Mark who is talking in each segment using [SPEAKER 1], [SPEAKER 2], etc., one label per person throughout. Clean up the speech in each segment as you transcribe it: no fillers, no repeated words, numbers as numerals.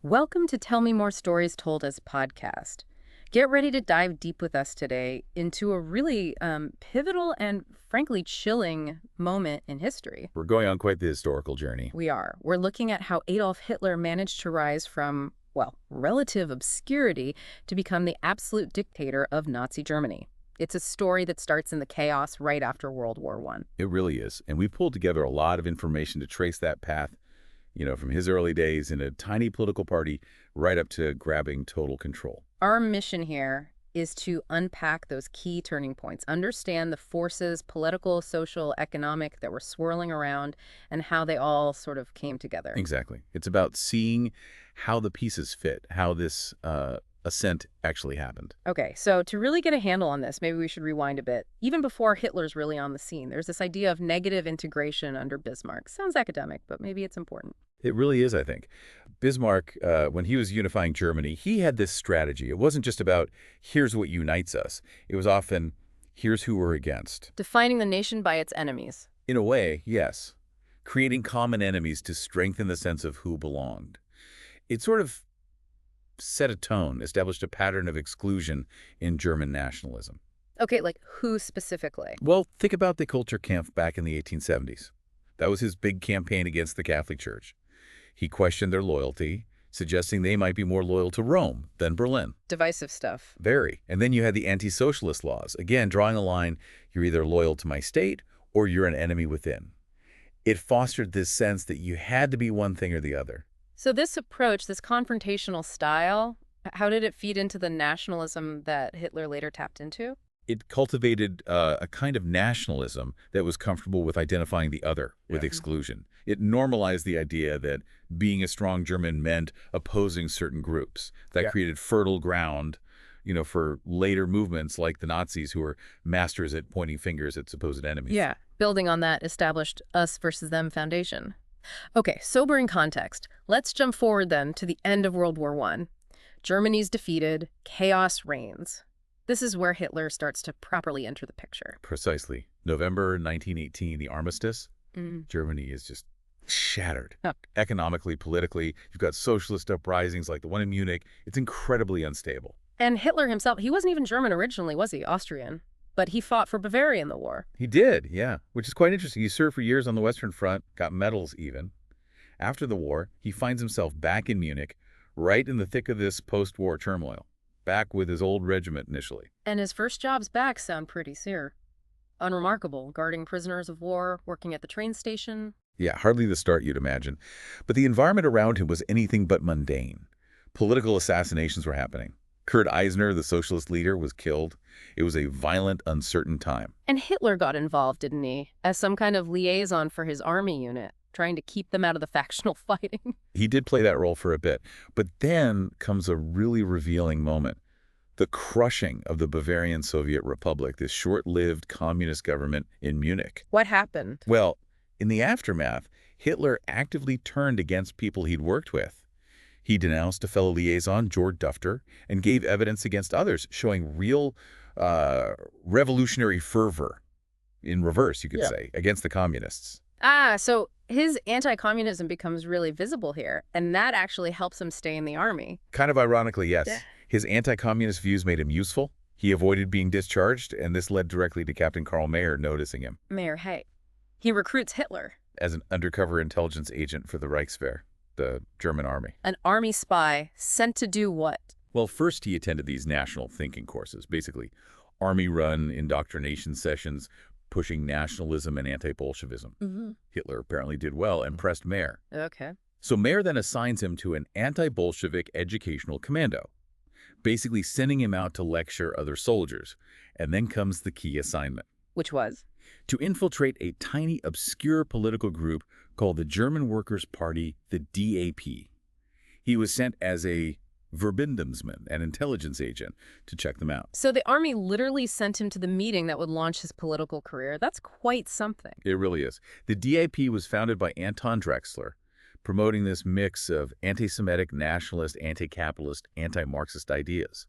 [SPEAKER 1] Welcome to Tell Me More Stories Told as podcast. Get ready to dive deep with us today into a really pivotal and frankly chilling moment in history.
[SPEAKER 2] We're going on quite the historical journey.
[SPEAKER 1] We are. We're looking at how Adolf Hitler managed to rise from, well, relative obscurity to become the absolute dictator of Nazi Germany. It's a story that starts in the chaos right after World War I.
[SPEAKER 2] It really is. And we pulled together a lot of information to trace that path, from his early days in a tiny political party right up to grabbing total control.
[SPEAKER 1] Our mission here is to unpack those key turning points, understand the forces, political, social, economic, that were swirling around and how they all sort of came together.
[SPEAKER 2] Exactly. It's about seeing how the pieces fit, how this ascent actually happened.
[SPEAKER 1] Okay, so to really get a handle on this, maybe we should rewind a bit. Even before Hitler's really on the scene, there's this idea of negative integration under Bismarck. Sounds academic, but maybe it's important.
[SPEAKER 2] It really is, I think. Bismarck, when he was unifying Germany, he had this strategy. It wasn't just about, here's what unites us. It was often, here's who we're against.
[SPEAKER 1] Defining the nation by its enemies.
[SPEAKER 2] In a way, yes. Creating common enemies to strengthen the sense of who belonged. It sort of set a tone, established a pattern of exclusion in German nationalism.
[SPEAKER 1] Okay, like who specifically?
[SPEAKER 2] Well, think about the Kultur Kampf back in the 1870s. That was his big campaign against the Catholic Church. He questioned their loyalty, suggesting they might be more loyal to Rome than Berlin.
[SPEAKER 1] Divisive stuff.
[SPEAKER 2] Very. And then you had the anti-socialist laws, again, drawing a line, you're either loyal to my state or you're an enemy within. It fostered this sense that you had to be one thing or the other.
[SPEAKER 1] So this approach, this confrontational style, how did it feed into the nationalism that Hitler later tapped into?
[SPEAKER 2] It cultivated a kind of nationalism that was comfortable with identifying the other with exclusion. It normalized the idea that being a strong German meant opposing certain groups. That created fertile ground, for later movements like the Nazis, who were masters at pointing fingers at supposed enemies.
[SPEAKER 1] Yeah, building on that established us versus them foundation. Okay, sobering context. Let's jump forward then to the end of World War I. Germany's defeated, chaos reigns. This is where Hitler starts to properly enter the picture.
[SPEAKER 2] Precisely. November 1918, the armistice, Germany is just shattered.
[SPEAKER 1] Oh.
[SPEAKER 2] Economically, politically, you've got socialist uprisings like the one in Munich. It's incredibly unstable.
[SPEAKER 1] And Hitler himself, he wasn't even German originally, was he? Austrian. But he fought for Bavaria in the war.
[SPEAKER 2] He did, yeah, which is quite interesting. He served for years on the Western Front, got medals even. After the war, he finds himself back in Munich, right in the thick of this post-war turmoil, back with his old regiment initially.
[SPEAKER 1] And his first jobs back sound pretty sere. Unremarkable, guarding prisoners of war, working at the train station.
[SPEAKER 2] Yeah, hardly the start you'd imagine. But the environment around him was anything but mundane. Political assassinations were happening. Kurt Eisner, the socialist leader, was killed. It was a violent, uncertain time.
[SPEAKER 1] And Hitler got involved, didn't he? As some kind of liaison for his army unit, trying to keep them out of the factional fighting.
[SPEAKER 2] He did play that role for a bit. But then comes a really revealing moment. The crushing of the Bavarian Soviet Republic, this short-lived communist government in Munich.
[SPEAKER 1] What happened?
[SPEAKER 2] Well, in the aftermath, Hitler actively turned against people he'd worked with. He denounced a fellow liaison, George Dufter, and gave evidence against others, showing real revolutionary fervor, in reverse, you could say, against the communists.
[SPEAKER 1] So his anti-communism becomes really visible here, and that actually helps him stay in the army.
[SPEAKER 2] Kind of ironically, yes.
[SPEAKER 1] Yeah.
[SPEAKER 2] His anti-communist views made him useful. He avoided being discharged, and this led directly to Captain Karl Mayer noticing him.
[SPEAKER 1] Mayer, hey. He recruits Hitler.
[SPEAKER 2] As an undercover intelligence agent for the Reichswehr, the German army.
[SPEAKER 1] An army spy sent to do what?
[SPEAKER 2] Well, first he attended these national thinking courses, basically army-run indoctrination sessions pushing nationalism and anti-Bolshevism. Hitler apparently did well and pressed Mayer.
[SPEAKER 1] Okay.
[SPEAKER 2] So Mayer then assigns him to an anti-Bolshevik educational commando, basically sending him out to lecture other soldiers. And then comes the key assignment.
[SPEAKER 1] Which was?
[SPEAKER 2] To infiltrate a tiny, obscure political group called the German Workers' Party, the DAP. He was sent as a Verbindungsmann, an intelligence agent, to check them out.
[SPEAKER 1] So the army literally sent him to the meeting that would launch his political career. That's quite something.
[SPEAKER 2] It really is. The DAP was founded by Anton Drexler, promoting this mix of anti-Semitic, nationalist, anti-capitalist, anti-Marxist ideas.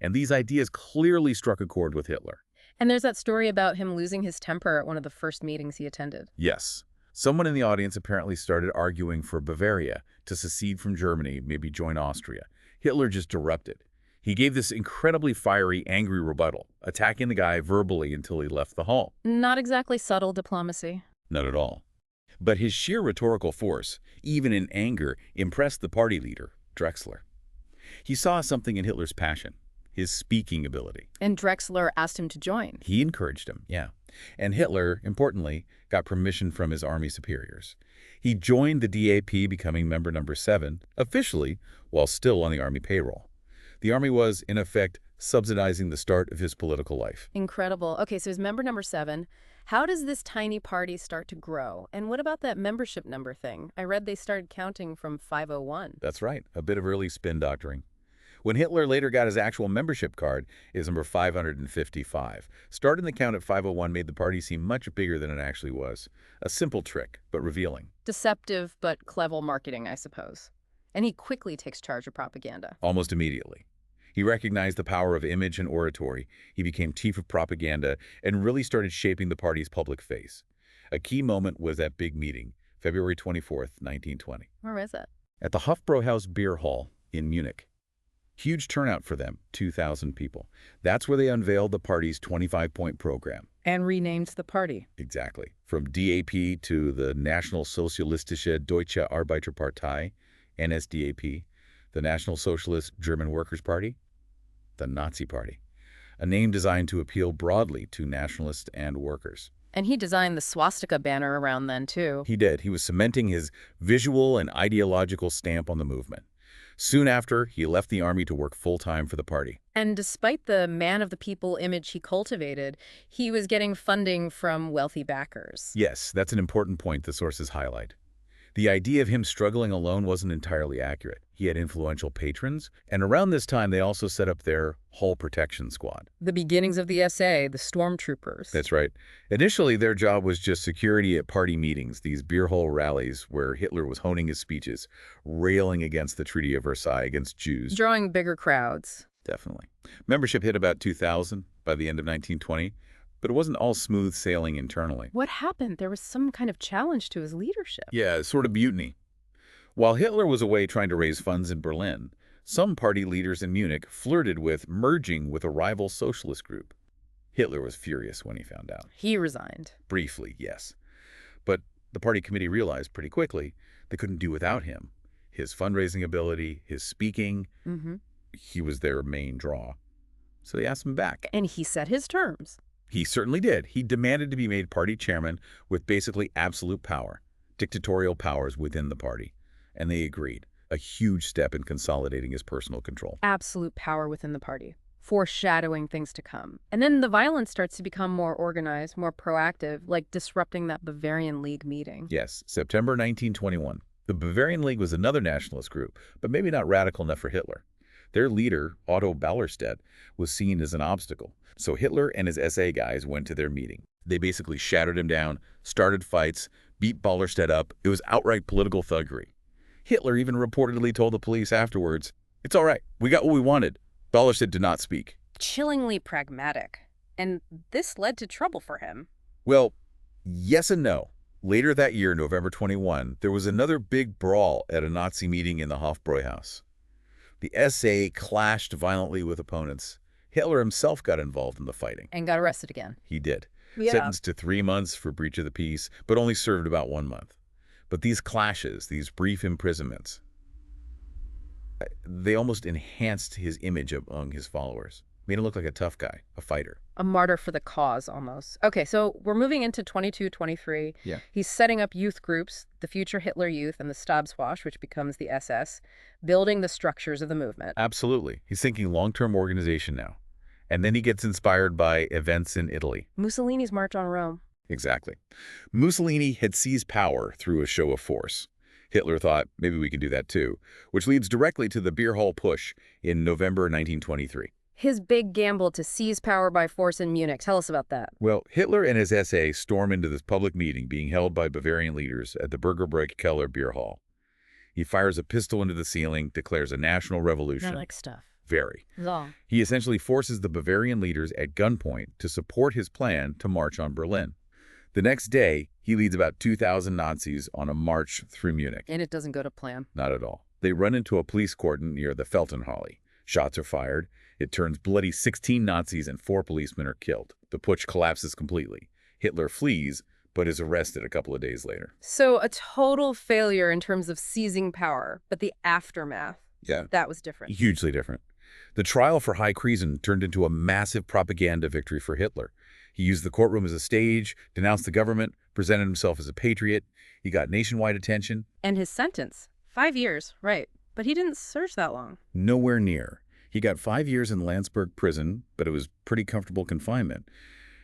[SPEAKER 2] And these ideas clearly struck a chord with Hitler.
[SPEAKER 1] And there's that story about him losing his temper at one of the first meetings he attended.
[SPEAKER 2] Yes. Someone in the audience apparently started arguing for Bavaria to secede from Germany, maybe join Austria. Hitler just erupted. He gave this incredibly fiery, angry rebuttal, attacking the guy verbally until he left the hall.
[SPEAKER 1] Not exactly subtle diplomacy.
[SPEAKER 2] Not at all. But his sheer rhetorical force, even in anger, impressed the party leader, Drexler. He saw something in Hitler's passion, his speaking ability.
[SPEAKER 1] And Drexler asked him to join.
[SPEAKER 2] He encouraged him, yeah. And Hitler, importantly, got permission from his army superiors. He joined the DAP, becoming member number 7, officially, while still on the army payroll. The army was, in effect, subsidizing the start of his political life.
[SPEAKER 1] Incredible. Okay, so he's member number 7. How does this tiny party start to grow? And what about that membership number thing? I read they started counting from 501.
[SPEAKER 2] That's right, a bit of early spin doctoring. When Hitler later got his actual membership card, it was number 555. Starting the count at 501 made the party seem much bigger than it actually was. A simple trick, but revealing.
[SPEAKER 1] Deceptive but clever marketing, I suppose. And he quickly takes charge of propaganda.
[SPEAKER 2] Almost immediately. He recognized the power of image and oratory. He became chief of propaganda and really started shaping the party's public face. A key moment was that big meeting, February 24th, 1920.
[SPEAKER 1] Where is it?
[SPEAKER 2] At the Hofbräuhaus Beer Hall in Munich. Huge turnout for them, 2,000 people. That's where they unveiled the party's 25-point program.
[SPEAKER 1] And renamed the party.
[SPEAKER 2] Exactly. From DAP to the National Sozialistische Deutsche Arbeiterpartei, NSDAP, the National Socialist German Workers' Party, the Nazi Party, a name designed to appeal broadly to nationalists and workers.
[SPEAKER 1] And he designed the swastika banner around then, too.
[SPEAKER 2] He did. He was cementing his visual and ideological stamp on the movement. Soon after, he left the army to work full-time for the party.
[SPEAKER 1] And despite the man-of-the-people image he cultivated, he was getting funding from wealthy backers.
[SPEAKER 2] Yes, that's an important point the sources highlight. The idea of him struggling alone wasn't entirely accurate. He had influential patrons, and around this time they also set up their Hall Protection Squad.
[SPEAKER 1] The beginnings of the SA, the stormtroopers.
[SPEAKER 2] That's right. Initially, their job was just security at party meetings, these beer hall rallies where Hitler was honing his speeches, railing against the Treaty of Versailles, against Jews.
[SPEAKER 1] Drawing bigger crowds.
[SPEAKER 2] Definitely. Membership hit about 2,000 by the end of 1920, but it wasn't all smooth sailing internally.
[SPEAKER 1] What happened? There was some kind of challenge to his leadership.
[SPEAKER 2] Yeah, sort of mutiny. While Hitler was away trying to raise funds in Berlin, some party leaders in Munich flirted with merging with a rival socialist group. Hitler was furious when he found out.
[SPEAKER 1] He resigned.
[SPEAKER 2] Briefly, yes. But the party committee realized pretty quickly they couldn't do without him. His fundraising ability, his speaking, he was their main draw. So they asked him back.
[SPEAKER 1] And he set his terms.
[SPEAKER 2] He certainly did. He demanded to be made party chairman with basically absolute power, dictatorial powers within the party. And they agreed. A huge step in consolidating his personal control.
[SPEAKER 1] Absolute power within the party, foreshadowing things to come. And then the violence starts to become more organized, more proactive, like disrupting that Bavarian League meeting.
[SPEAKER 2] Yes, September 1921. The Bavarian League was another nationalist group, but maybe not radical enough for Hitler. Their leader, Otto Ballerstedt, was seen as an obstacle. So Hitler and his SA guys went to their meeting. They basically shattered him down, started fights, beat Ballerstedt up. It was outright political thuggery. Hitler even reportedly told the police afterwards, "It's all right, we got what we wanted." Ballerstedt did not speak.
[SPEAKER 1] Chillingly pragmatic. And this led to trouble for him.
[SPEAKER 2] Well, yes and no. Later that year, November 21, there was another big brawl at a Nazi meeting in the Hofbräuhaus. The SA clashed violently with opponents. Hitler himself got involved in the fighting.
[SPEAKER 1] And got arrested again.
[SPEAKER 2] He did.
[SPEAKER 1] Yeah.
[SPEAKER 2] Sentenced to 3 months for breach of the peace, but only served about 1 month. But these clashes, these brief imprisonments, they almost enhanced his image among his followers. Made him look like a tough guy, a fighter.
[SPEAKER 1] A martyr for the cause, almost. Okay, so we're moving into 22, 23.
[SPEAKER 2] Yeah.
[SPEAKER 1] He's setting up youth groups, the Future Hitler Youth and the Stabswash, which becomes the SS, building the structures of the movement.
[SPEAKER 2] Absolutely. He's thinking long-term organization now. And then he gets inspired by events in Italy.
[SPEAKER 1] Mussolini's March on Rome.
[SPEAKER 2] Exactly. Mussolini had seized power through a show of force. Hitler thought, maybe we can do that too, which leads directly to the Beer Hall Putsch in November 1923.
[SPEAKER 1] His big gamble to seize power by force in Munich. Tell us about that.
[SPEAKER 2] Well, Hitler and his SA storm into this public meeting being held by Bavarian leaders at the Bürgerbräu Keller Beer Hall. He fires a pistol into the ceiling, declares a national revolution.
[SPEAKER 1] I like stuff.
[SPEAKER 2] Very.
[SPEAKER 1] So.
[SPEAKER 2] He essentially forces the Bavarian leaders at gunpoint to support his plan to march on Berlin. The next day, he leads about 2,000 Nazis on a march through Munich.
[SPEAKER 1] And it doesn't go to plan.
[SPEAKER 2] Not at all. They run into a police cordon near the Feltenhalle. Shots are fired. It turns bloody. 16 Nazis and 4 policemen are killed. The putsch collapses completely. Hitler flees, but is arrested a couple of days later.
[SPEAKER 1] So a total failure in terms of seizing power, but the aftermath, that was different.
[SPEAKER 2] Hugely different. The trial for high treason turned into a massive propaganda victory for Hitler. He used the courtroom as a stage, denounced the government, presented himself as a patriot. He got nationwide attention.
[SPEAKER 1] And his sentence, 5 years, right. But he didn't search that long.
[SPEAKER 2] Nowhere near. He got 5 years in Landsberg prison, but it was pretty comfortable confinement.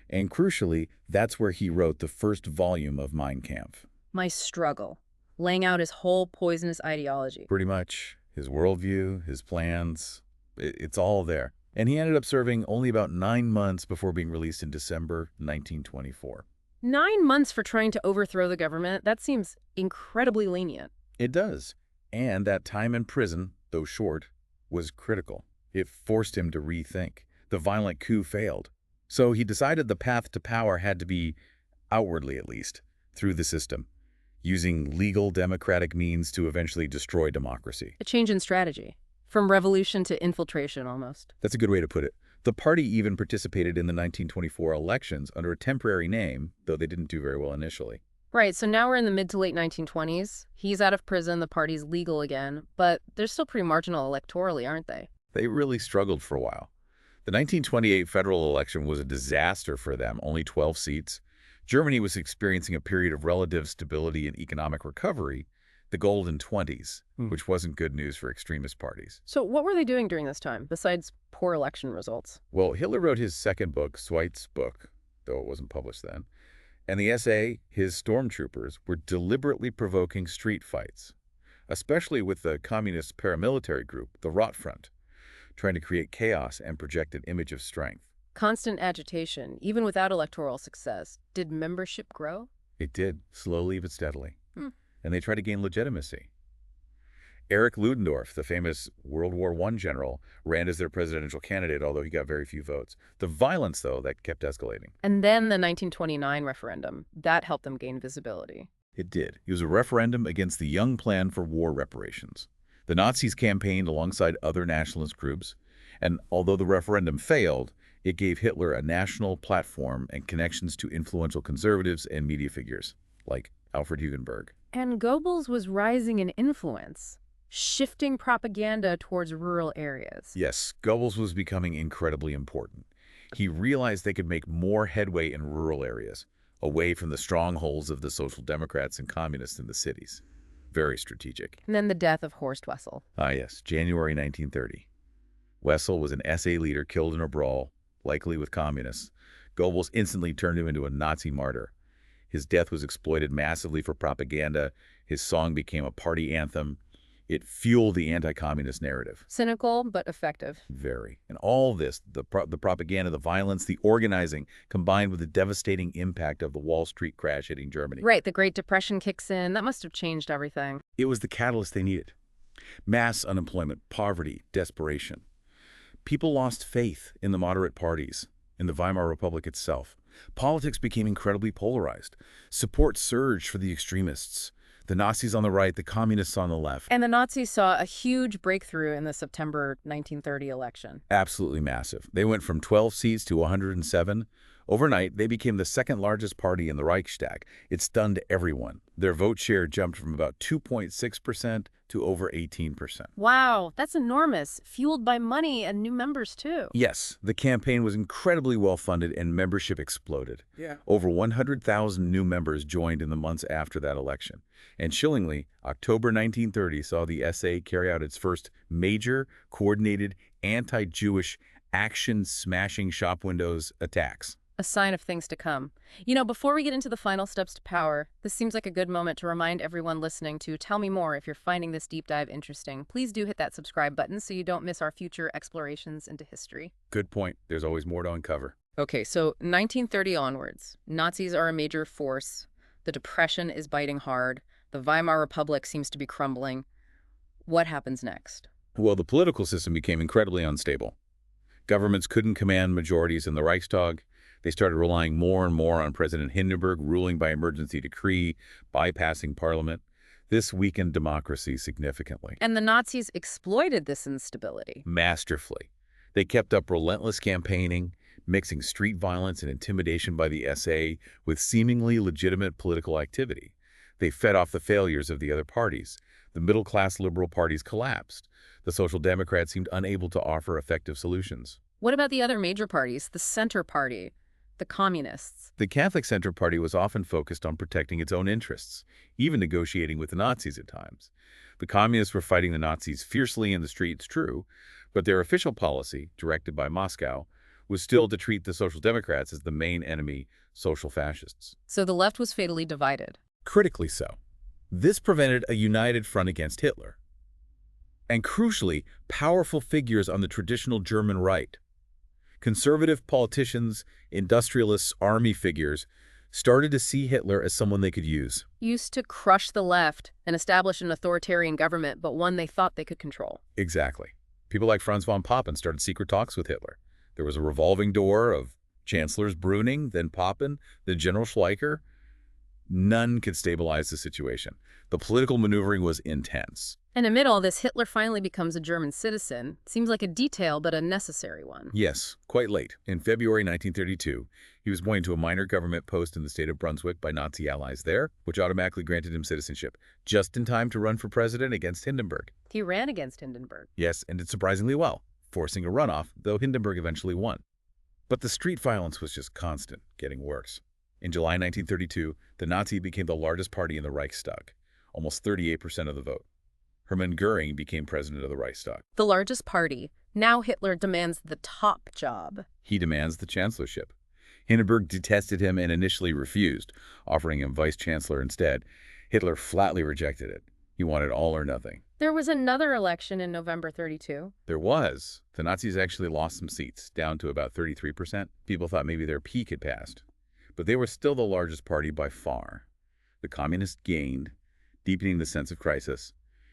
[SPEAKER 2] And crucially, that's where he wrote the first volume of Mein Kampf.
[SPEAKER 1] My struggle, laying out his whole poisonous ideology.
[SPEAKER 2] Pretty much. His worldview, his plans, it's all there. And he ended up serving only about 9 months before being released in December 1924.
[SPEAKER 1] 9 months for trying to overthrow the government? That seems incredibly lenient.
[SPEAKER 2] It does. And that time in prison, though short, was critical. It forced him to rethink. The violent coup failed. So he decided the path to power had to be, outwardly at least, through the system, using legal democratic means to eventually destroy democracy.
[SPEAKER 1] A change in strategy. From revolution to infiltration, almost.
[SPEAKER 2] That's a good way to put it. The party even participated in the 1924 elections under a temporary name, though they didn't do very well initially.
[SPEAKER 1] Right, so now we're in the mid to late 1920s. He's out of prison, the party's legal again, but they're still pretty marginal electorally, aren't they?
[SPEAKER 2] They really struggled for a while. The 1928 federal election was a disaster for them, only 12 seats. Germany was experiencing a period of relative stability and economic recovery, the golden 20s, which wasn't good news for extremist parties.
[SPEAKER 1] So what were they doing during this time, besides poor election results?
[SPEAKER 2] Well, Hitler wrote his second book, Zweig's book, though it wasn't published then. And the essay, his stormtroopers, were deliberately provoking street fights, especially with the communist paramilitary group, the Rotfront, trying to create chaos and project an image of strength.
[SPEAKER 1] Constant agitation, even without electoral success. Did membership grow?
[SPEAKER 2] It did, slowly but steadily. And they tried to gain legitimacy. Erich Ludendorff, the famous World War I general, ran as their presidential candidate, although he got very few votes. The violence, though, that kept escalating.
[SPEAKER 1] And then the 1929 referendum, that helped them gain visibility.
[SPEAKER 2] It did. It was a referendum against the Young Plan for War Reparations. The Nazis campaigned alongside other nationalist groups, and although the referendum failed, it gave Hitler a national platform and connections to influential conservatives and media figures, like Alfred Hugenberg.
[SPEAKER 1] And Goebbels was rising in influence, shifting propaganda towards rural areas.
[SPEAKER 2] Yes, Goebbels was becoming incredibly important. He realized they could make more headway in rural areas, away from the strongholds of the Social Democrats and Communists in the cities. Very strategic.
[SPEAKER 1] And then the death of Horst Wessel.
[SPEAKER 2] Ah, yes, January 1930. Wessel was an SA leader killed in a brawl, likely with communists. Goebbels instantly turned him into a Nazi martyr. His death was exploited massively for propaganda. His song became a party anthem. It fueled the anti-communist narrative.
[SPEAKER 1] Cynical, but effective.
[SPEAKER 2] Very. And all this, the propaganda, the violence, the organizing, combined with the devastating impact of the Wall Street crash hitting Germany.
[SPEAKER 1] Right, the Great Depression kicks in. That must have changed everything.
[SPEAKER 2] It was the catalyst they needed. Mass unemployment, poverty, desperation. People lost faith in the moderate parties, in the Weimar Republic itself. Politics became incredibly polarized. Support surged for the extremists. The Nazis on the right, the communists on the left.
[SPEAKER 1] And the Nazis saw a huge breakthrough in the September 1930 election.
[SPEAKER 2] Absolutely massive. They went from 12 seats to 107. Overnight, they became the second largest party in the Reichstag. It stunned everyone. Their vote share jumped from about 2.6% to over 18%.
[SPEAKER 1] Wow, that's enormous. Fueled by money and new members, too.
[SPEAKER 2] Yes, the campaign was incredibly well-funded and membership exploded. Over 100,000 new members joined in the months after that election. And chillingly, October 1930 saw the SA carry out its first major, coordinated, anti-Jewish, action-smashing shop windows attacks.
[SPEAKER 1] A sign of things to come. You know, before we get into the final steps to power, this seems like a good moment to remind everyone listening to tell me more if you're finding this deep dive interesting. Please do hit that subscribe button so you don't miss our future explorations into history.
[SPEAKER 2] Good point. There's always more to uncover.
[SPEAKER 1] Okay, so 1930 onwards, Nazis are a major force. The Depression is biting hard. The Weimar Republic seems to be crumbling. What happens next?
[SPEAKER 2] Well, the political system became incredibly unstable. Governments couldn't command majorities in the Reichstag. They started relying more and more on President Hindenburg ruling by emergency decree, bypassing parliament. This weakened democracy significantly.
[SPEAKER 1] And the Nazis exploited this instability.
[SPEAKER 2] Masterfully. They kept up relentless campaigning, mixing street violence and intimidation by the SA with seemingly legitimate political activity. They fed off the failures of the other parties. The middle-class liberal parties collapsed. The Social Democrats seemed unable to offer effective solutions.
[SPEAKER 1] What about the other major parties, the Center Party, the Communists?
[SPEAKER 2] The Catholic Center Party was often focused on protecting its own interests, even negotiating with the Nazis at times. The Communists were fighting the Nazis fiercely in the streets, true, but their official policy, directed by Moscow, was still to treat the Social Democrats as the main enemy, social fascists.
[SPEAKER 1] So the left was fatally divided.
[SPEAKER 2] Critically so. This prevented a united front against Hitler. And crucially, powerful figures on the traditional German right. Conservative politicians, industrialists, army figures started to see Hitler as someone they could use.
[SPEAKER 1] Used to crush the left and establish an authoritarian government, but one they thought they could control.
[SPEAKER 2] Exactly. People like Franz von Papen started secret talks with Hitler. There was a revolving door of Chancellors Brüning, then Papen, then General Schleicher. None could stabilize the situation. The political maneuvering was intense.
[SPEAKER 1] And amid all this, Hitler finally becomes a German citizen. Seems like a detail, but a necessary one.
[SPEAKER 2] Yes, quite late. In February 1932, he was appointed to a minor government post in the state of Brunswick by Nazi allies there, which automatically granted him citizenship, just in time to run for president against Hindenburg.
[SPEAKER 1] He ran against Hindenburg.
[SPEAKER 2] Yes, and did surprisingly well, forcing a runoff, though Hindenburg eventually won. But the street violence was just constant, getting worse. In July 1932, the Nazi became the largest party in the Reichstag, almost 38% of the vote. Hermann Göring became president of the Reichstag.
[SPEAKER 1] The largest party. Now Hitler demands the top job.
[SPEAKER 2] He demands the chancellorship. Hindenburg detested him and initially refused, offering him vice-chancellor instead. Hitler flatly rejected it. He wanted all or nothing.
[SPEAKER 1] There was another election in November 32.
[SPEAKER 2] There was. The Nazis actually lost some seats, down to about 33%. People thought maybe their peak had passed. But they were still the largest party by far. The Communists gained, deepening the sense of crisis,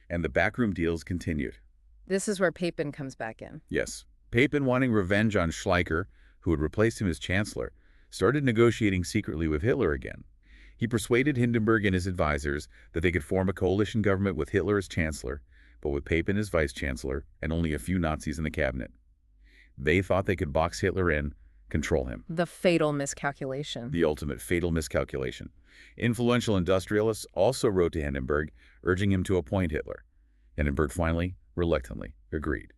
[SPEAKER 2] and the backroom deals continued.
[SPEAKER 1] This is where Papen comes back in.
[SPEAKER 2] Yes. Papen, wanting revenge on Schleicher, who had replaced him as chancellor, started negotiating secretly with Hitler again. He persuaded Hindenburg and his advisors that they could form a coalition government with Hitler as chancellor, but with Papen as vice-chancellor and only a few Nazis in the cabinet. They thought they could box Hitler in, control him.
[SPEAKER 1] The fatal miscalculation.
[SPEAKER 2] The ultimate fatal miscalculation. Influential industrialists also wrote to Hindenburg, urging him to appoint Hitler. Hindenburg finally, reluctantly, agreed.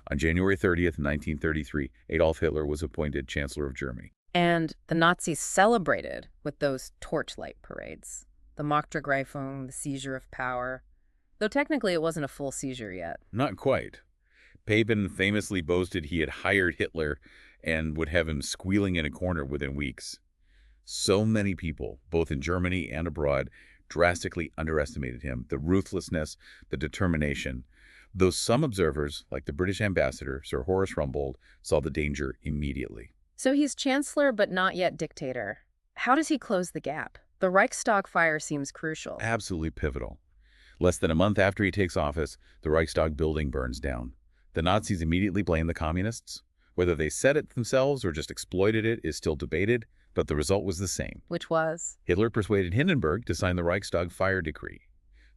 [SPEAKER 2] On January 30th, 1933, Adolf Hitler was appointed Chancellor of Germany.
[SPEAKER 1] And the Nazis celebrated with those torchlight parades. The Machtergreifung, the seizure of power. Though technically it wasn't a full seizure yet.
[SPEAKER 2] Not quite. Papen famously boasted he had hired Hitler and would have him squealing in a corner within weeks. So many people, both in Germany and abroad, drastically underestimated him, the ruthlessness, the determination. Though some observers, like the British ambassador, Sir Horace Rumbold, saw the danger immediately.
[SPEAKER 1] So he's chancellor but not yet dictator. How does he close the gap? The Reichstag fire seems crucial.
[SPEAKER 2] Absolutely pivotal. Less than a month after he takes office, the Reichstag building burns down. The Nazis immediately blame the Communists. Whether they set it themselves or just exploited it is still debated, but the result was the same.
[SPEAKER 1] Which was?
[SPEAKER 2] Hitler persuaded Hindenburg to sign the Reichstag fire decree.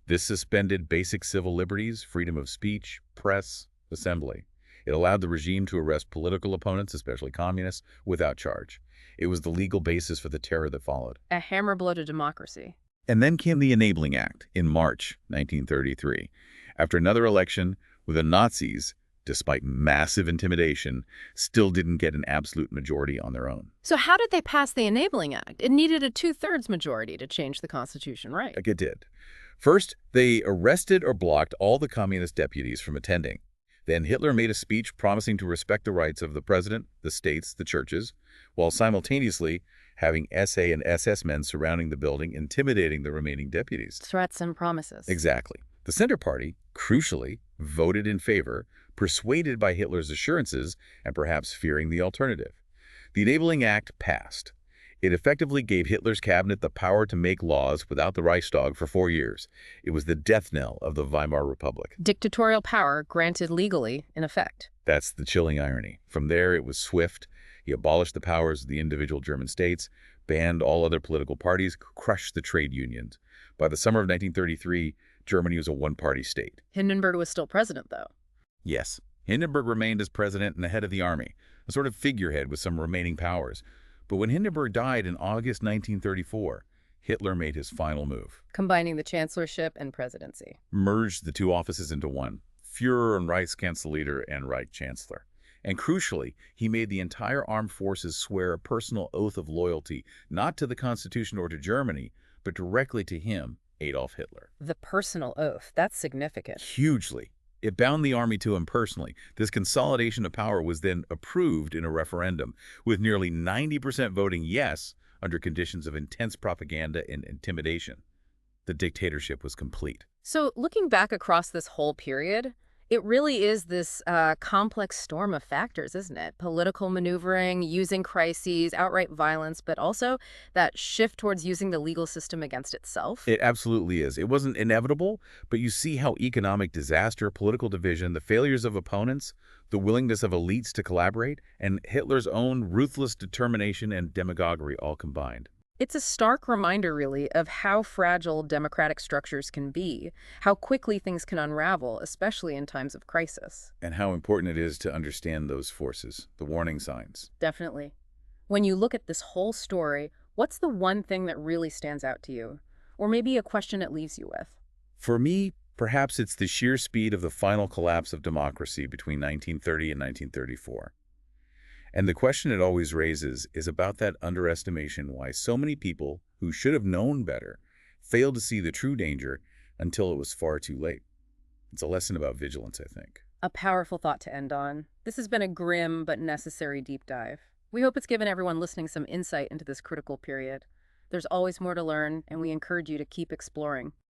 [SPEAKER 2] This suspended basic civil liberties, freedom of speech, press, assembly. It allowed the regime to arrest political opponents, especially communists, without charge. It was the legal basis for the terror that followed.
[SPEAKER 1] A hammer blow to democracy.
[SPEAKER 2] And then came the Enabling Act in March 1933. After another election, where the Nazis, despite massive intimidation, still didn't get an absolute majority on their own.
[SPEAKER 1] So how did they pass the Enabling Act? It needed a 2/3 majority to change the Constitution, right?
[SPEAKER 2] Like it did. First, they arrested or blocked all the communist deputies from attending. Then Hitler made a speech promising to respect the rights of the president, the states, the churches, while simultaneously having SA and SS men surrounding the building, intimidating the remaining deputies.
[SPEAKER 1] Threats and promises.
[SPEAKER 2] Exactly. The Center Party, crucially, voted in favor, persuaded by Hitler's assurances and perhaps fearing the alternative. The Enabling Act passed. It effectively gave Hitler's cabinet the power to make laws without the Reichstag for 4 years. It was the death knell of the Weimar Republic.
[SPEAKER 1] Dictatorial power granted legally, in effect.
[SPEAKER 2] That's the chilling irony. From there, it was swift. He abolished the powers of the individual German states, banned all other political parties, crushed the trade unions. By the summer of 1933, Germany was a one-party state.
[SPEAKER 1] Hindenburg was still president, though.
[SPEAKER 2] Yes, Hindenburg remained as president and the head of the army, a sort of figurehead with some remaining powers. But when Hindenburg died in August 1934, Hitler made his final move.
[SPEAKER 1] Combining the chancellorship and presidency.
[SPEAKER 2] Merged the two offices into one, Führer and Reichskanzler and Reich Chancellor. And crucially, he made the entire armed forces swear a personal oath of loyalty, not to the Constitution or to Germany, but directly to him, Adolf Hitler.
[SPEAKER 1] The personal oath, that's significant.
[SPEAKER 2] Hugely. It bound the army to him personally. This consolidation of power was then approved in a referendum, with nearly 90% voting yes under conditions of intense propaganda and intimidation. The dictatorship was complete.
[SPEAKER 1] So looking back across this whole period, it really is this complex storm of factors, isn't it? Political maneuvering, using crises, outright violence, but also that shift towards using the legal system against itself.
[SPEAKER 2] It absolutely is. It wasn't inevitable, but you see how economic disaster, political division, the failures of opponents, the willingness of elites to collaborate, and Hitler's own ruthless determination and demagoguery all combined.
[SPEAKER 1] It's a stark reminder, really, of how fragile democratic structures can be, how quickly things can unravel, especially in times of crisis.
[SPEAKER 2] And how important it is to understand those forces, the warning signs.
[SPEAKER 1] Definitely. When you look at this whole story, what's the one thing that really stands out to you? Or maybe a question it leaves you with?
[SPEAKER 2] For me, perhaps it's the sheer speed of the final collapse of democracy between 1930 and 1934. And the question it always raises is about that underestimation why so many people who should have known better failed to see the true danger until it was far too late. It's a lesson about vigilance, I think.
[SPEAKER 1] A powerful thought to end on. This has been a grim but necessary deep dive. We hope it's given everyone listening some insight into this critical period. There's always more to learn, and we encourage you to keep exploring.